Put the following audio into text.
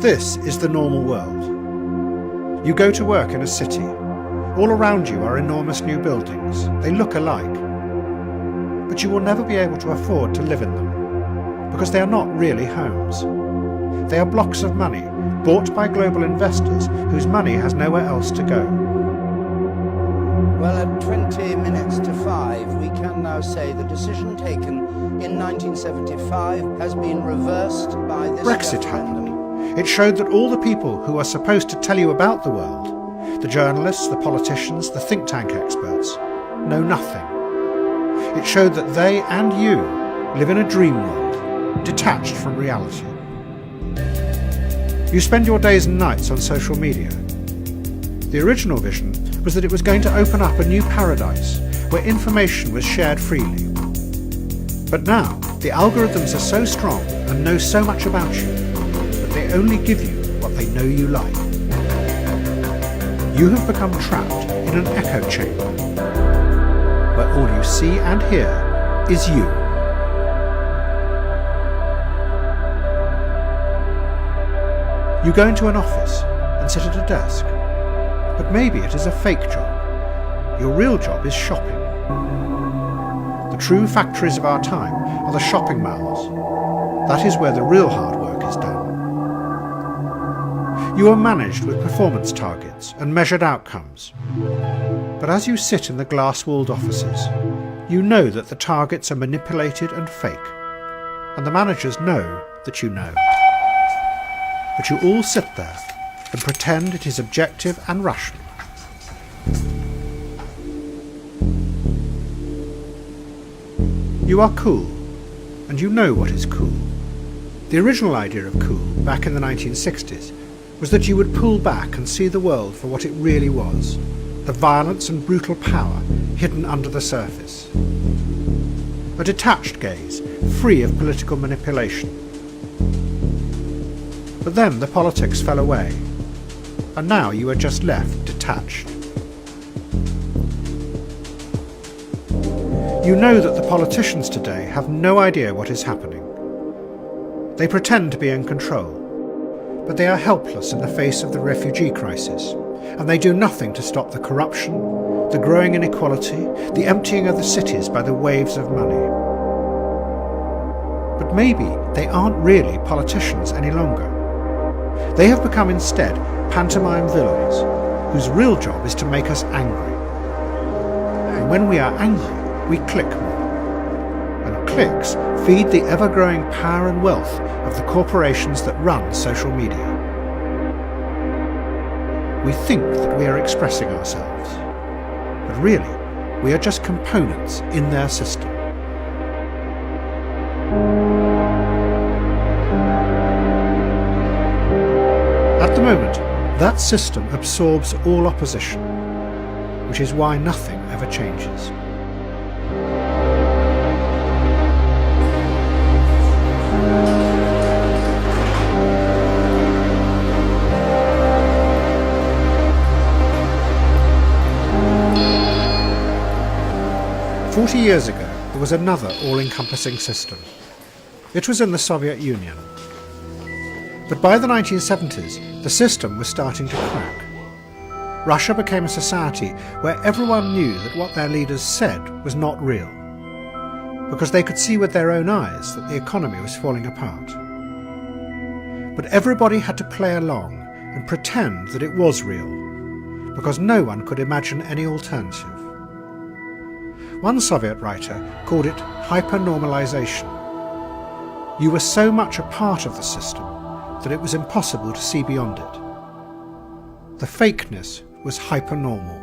This is the normal world. You go to work in a city. All around you are enormous new buildings. They look alike. But you will never be able to afford to live in them, because they are not really homes. They are blocks of money, bought by global investors whose money has nowhere else to go. Well, at 20 minutes to 5, we can now say the decision taken in 1975 has been reversed by this Brexit referendum. happened. It showed that all the people who are supposed to tell you about the world, the journalists, the politicians, the think tank experts, know nothing. It showed that they and you live in a dream world, detached from reality. You spend your days and nights on social media. The original vision was that it was going to open up a new paradise where information was shared freely. But now, the algorithms are so strong and know so much about you that they only give you what they know you like. You have become trapped in an echo chamber, where all you see and hear is you. You go into an office and sit at a desk, but maybe it is a fake job. Your real job is shopping. The true factories of our time are the shopping malls. That is where the real hard work is done. You are managed with performance targets and measured outcomes. But as you sit in the glass-walled offices, you know that the targets are manipulated and fake, and the managers know that you know. But you all sit there and pretend it is objective and rational. You are cool, and you know what is cool. The original idea of cool, back in the 1960s, was that you would pull back and see the world for what it really was, the violence and brutal power hidden under the surface. A detached gaze, free of political manipulation. But then the politics fell away, and now you are just left detached. You know that the politicians today have no idea what is happening. They pretend to be in control, but they are helpless in the face of the refugee crisis, and they do nothing to stop the corruption, the growing inequality, the emptying of the cities by the waves of money. But maybe they aren't really politicians any longer. They have become instead pantomime villains, whose real job is to make us angry. And when we are angry, we click more. And clicks feed the ever-growing power and wealth of the corporations that run social media. We think that we are expressing ourselves, but really, we are just components in their system. At the moment, that system absorbs all opposition, which is why nothing ever changes. "40 years ago, there was another all-encompassing system. It was in the Soviet Union. But by the 1970s, the system was starting to crack. Russia became a society where everyone knew that what their leaders said was not real, because they could see with their own eyes that the economy was falling apart. But everybody had to play along and pretend that it was real, because no one could imagine any alternative. One Soviet writer called it hypernormalisation. You were so much a part of the system that it was impossible to see beyond it. The fakeness was hypernormal.